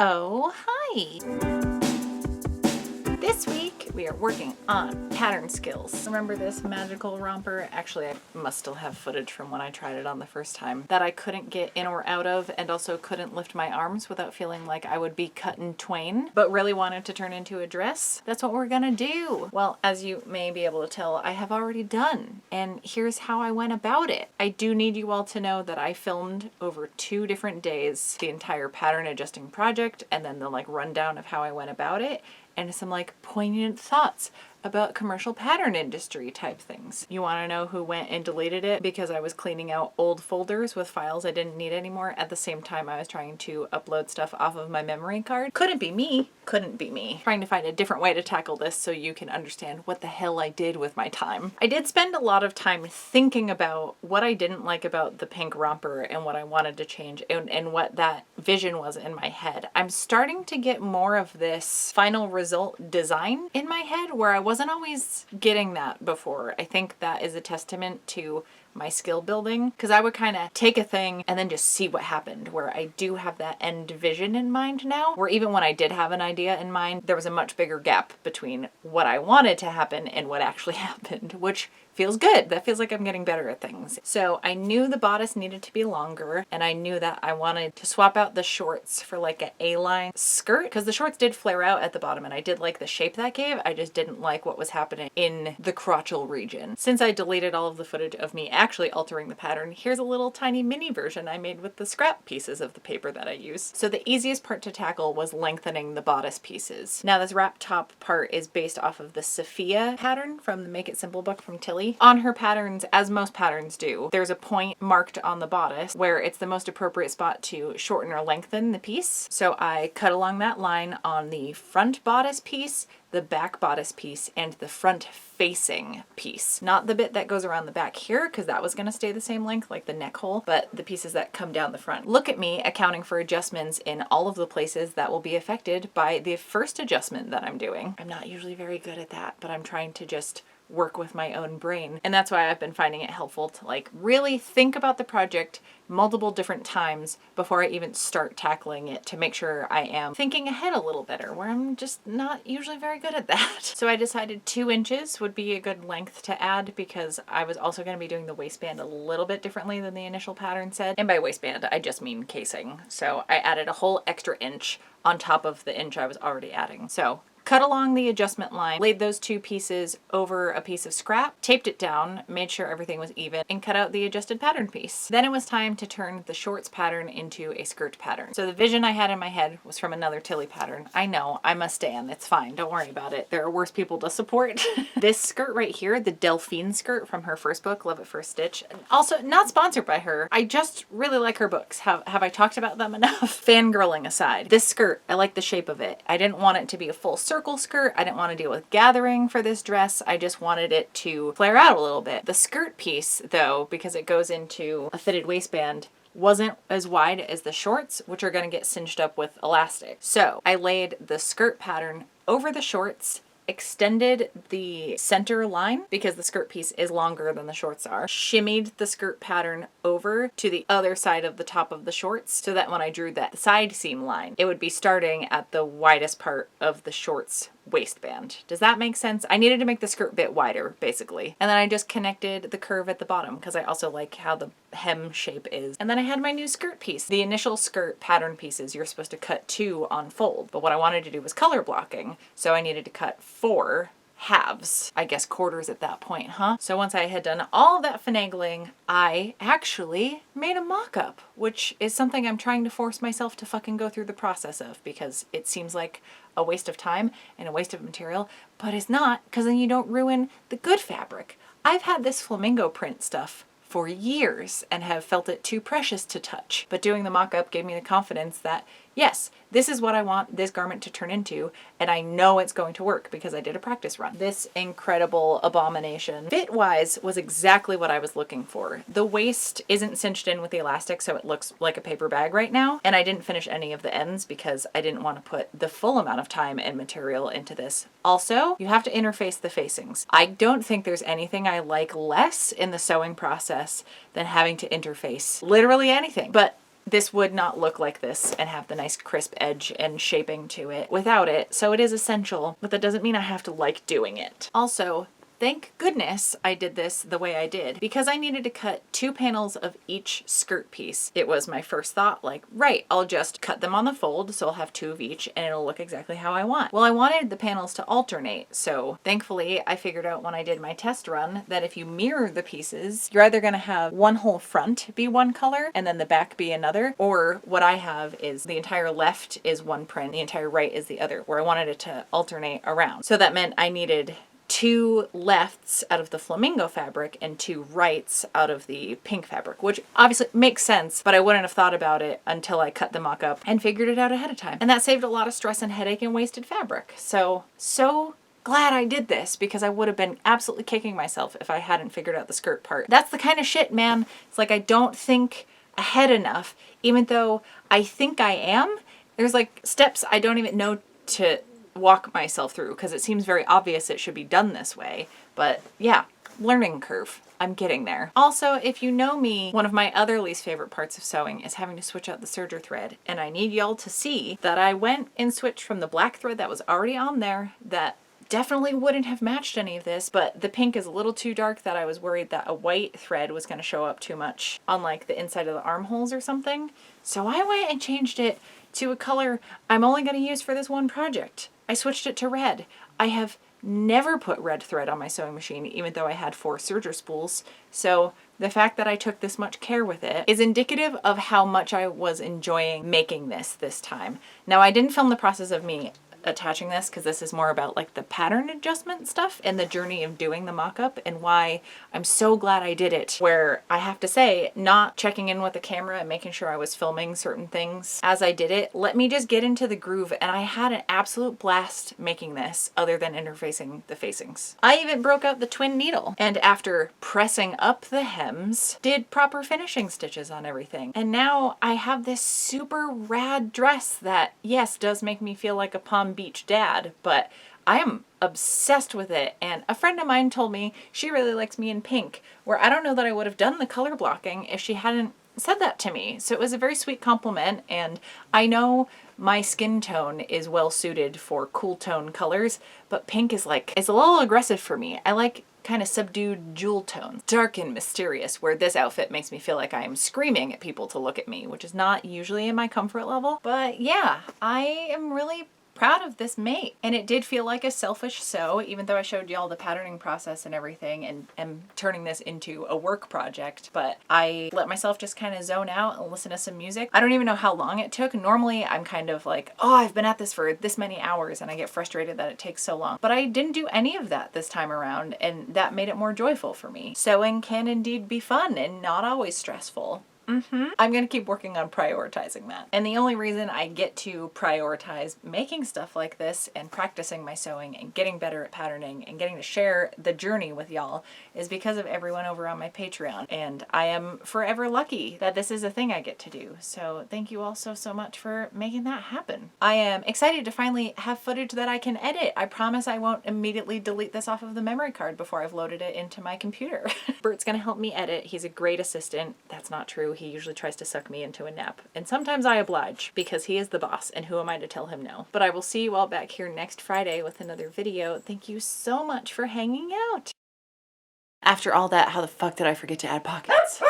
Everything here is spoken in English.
Oh, hi! This week we are working on pattern skills. Remember this magical romper? Actually, I must still have footage from when I tried it on the first time that I couldn't get in or out of, and also couldn't lift my arms without feeling like I would be cut in twain, but really wanted to turn into a dress. That's what we're gonna do. Well, as you may be able to tell, I have already done, and here's how I went about it. I do need you all to know that I filmed over 2 different days the entire pattern adjusting project, and then the rundown of how I went about it, and some poignant thoughts about commercial pattern industry type things. You want to know who went and deleted it because I was cleaning out old folders with files I didn't need anymore at the same time I was trying to upload stuff off of my memory card? Couldn't be me. Couldn't be me. Trying to find a different way to tackle this so you can understand what the hell I did with my time. I did spend a lot of time thinking about what I didn't like about the pink romper and what I wanted to change and what that vision was in my head. I'm starting to get more of this final result design in my head where I wasn't always getting that before. I think that is a testament to my skill building, because I would kind of take a thing and then just see what happened, where I do have that end vision in mind now, where even when I did have an idea in mind, there was a much bigger gap between what I wanted to happen and what actually happened, which feels good. That feels like I'm getting better at things. So I knew the bodice needed to be longer, and I knew that I wanted to swap out the shorts for an A-line skirt, because the shorts did flare out at the bottom and I did like the shape that gave. I just didn't like what was happening in the crotchal region. Since I deleted all of the footage of me actually altering the pattern, here's a little tiny mini version I made with the scrap pieces of the paper that I use. So the easiest part to tackle was lengthening the bodice pieces. Now this wrap top part is based off of the Sophia pattern from the Make It Simple book from Tilly. On her patterns, as most patterns do, there's a point marked on the bodice where it's the most appropriate spot to shorten or lengthen the piece. So I cut along that line on the front bodice piece, the back bodice piece, and the front facing piece. Not the bit that goes around the back here, because that was going to stay the same length, like the neck hole, but the pieces that come down the front. Look at me accounting for adjustments in all of the places that will be affected by the first adjustment that I'm doing. I'm not usually very good at that, but I'm trying to just work with my own brain. And that's why I've been finding it helpful to really think about the project multiple different times before I even start tackling it, to make sure I am thinking ahead a little better, where I'm just not usually very good at that. So I decided 2 inches would be a good length to add, because I was also going to be doing the waistband a little bit differently than the initial pattern said. And by waistband, I just mean casing. So I added a whole extra inch on top of the inch I was already adding. So cut along the adjustment line, laid those 2 pieces over a piece of scrap, taped it down, made sure everything was even, and cut out the adjusted pattern piece. Then it was time to turn the shorts pattern into a skirt pattern. So the vision I had in my head was from another Tilly pattern. I know, I'm a stan, it's fine, don't worry about it. There are worse people to support. This skirt right here, the Delphine skirt from her first book, Love at First Stitch, also not sponsored by her. I just really like her books. Have I talked about them enough? Fangirling aside, this skirt, I like the shape of it. I didn't want it to be a full circle skirt. I didn't want to deal with gathering for this dress. I just wanted it to flare out a little bit. The skirt piece, though, because it goes into a fitted waistband, wasn't as wide as the shorts, which are going to get cinched up with elastic. So I laid the skirt pattern over the shorts, extended the center line because the skirt piece is longer than the shorts are, shimmied the skirt pattern over to the other side of the top of the shorts so that when I drew that side seam line, it would be starting at the widest part of the shorts waistband. Does that make sense? I needed to make the skirt bit wider, basically. And then I just connected the curve at the bottom because I also like how the hem shape is. And then I had my new skirt piece. The initial skirt pattern pieces, you're supposed to cut 2 on fold, but what I wanted to do was color blocking, so I needed to cut 4 halves, I guess quarters at that point, huh? So once I had done all of that finagling, I actually made a mock-up, which is something I'm trying to force myself to fucking go through the process of, because it seems like a waste of time and a waste of material, but it's not, because then you don't ruin the good fabric. I've had this flamingo print stuff for years and have felt it too precious to touch, but doing the mock-up gave me the confidence that yes, this is what I want this garment to turn into, and I know it's going to work because I did a practice run. This incredible abomination, fit-wise, was exactly what I was looking for. The waist isn't cinched in with the elastic, so it looks like a paper bag right now, and I didn't finish any of the ends because I didn't want to put the full amount of time and material into this. Also, you have to interface the facings. I don't think there's anything I like less in the sewing process than having to interface literally anything, but this would not look like this and have the nice crisp edge and shaping to it without it. So it is essential, but that doesn't mean I have to like doing it. Also, thank goodness I did this the way I did, because I needed to cut 2 panels of each skirt piece. It was my first thought, like, right, I'll just cut them on the fold, so I'll have 2 of each and it'll look exactly how I want. Well, I wanted the panels to alternate, so thankfully I figured out when I did my test run that if you mirror the pieces, you're either gonna have one whole front be one color and then the back be another, or what I have is the entire left is one print, the entire right is the other, where I wanted it to alternate around. So that meant I needed 2 lefts out of the flamingo fabric and 2 rights out of the pink fabric, which obviously makes sense, but I wouldn't have thought about it until I cut the mock-up and figured it out ahead of time. And that saved a lot of stress and headache and wasted fabric. So glad I did this, because I would have been absolutely kicking myself if I hadn't figured out the skirt part. That's the kind of shit, man. It's like I don't think ahead enough, even though I think I am. There's like steps I don't even know to walk myself through, because it seems very obvious it should be done this way. But yeah, learning curve. I'm getting there. Also, if you know me, one of my other least favorite parts of sewing is having to switch out the serger thread. And I need y'all to see that I went and switched from the black thread that was already on there that definitely wouldn't have matched any of this, but the pink is a little too dark that I was worried that a white thread was going to show up too much on like the inside of the armholes or something. So I went and changed it to a color I'm only going to use for this one project. I switched it to red. I have never put red thread on my sewing machine, even though I had 4 serger spools. So the fact that I took this much care with it is indicative of how much I was enjoying making this time. Now, I didn't film the process of me attaching this, because this is more about like the pattern adjustment stuff and the journey of doing the mock-up, and why I'm so glad I did it, where I have to say, not checking in with the camera and making sure I was filming certain things as I did it let me just get into the groove, and I had an absolute blast making this, other than interfacing the facings. I even broke out the twin needle, and after pressing up the hems, did proper finishing stitches on everything. And now I have this super rad dress that, yes, does make me feel like a Palm Beach dad, but I am obsessed with it. And a friend of mine told me she really likes me in pink, where I don't know that I would have done the color blocking if she hadn't said that to me. So it was a very sweet compliment, and I know my skin tone is well suited for cool tone colors, but pink is like, it's a little aggressive for me. I like kind of subdued jewel tones, dark and mysterious, where this outfit makes me feel like I am screaming at people to look at me, which is not usually in my comfort level. But yeah, I am really proud of this mate. And it did feel like a selfish sew, even though I showed y'all the patterning process and everything, and am turning this into a work project. But I let myself just kind of zone out and listen to some music. I don't even know how long it took. Normally I'm kind of like, oh, I've been at this for this many hours, and I get frustrated that it takes so long. But I didn't do any of that this time around, and that made it more joyful for me. Sewing can indeed be fun and not always stressful. I'm gonna keep working on prioritizing that. And the only reason I get to prioritize making stuff like this and practicing my sewing and getting better at patterning and getting to share the journey with y'all is because of everyone over on my Patreon. And I am forever lucky that this is a thing I get to do. So thank you all so much for making that happen. I am excited to finally have footage that I can edit. I promise I won't immediately delete this off of the memory card before I've loaded it into my computer. Bert's gonna help me edit. He's a great assistant. That's not true. He usually tries to suck me into a nap. And sometimes I oblige, because he is the boss, and who am I to tell him no? But I will see you all back here next Friday with another video. Thank you so much for hanging out. After all that, how the fuck did I forget to add pockets?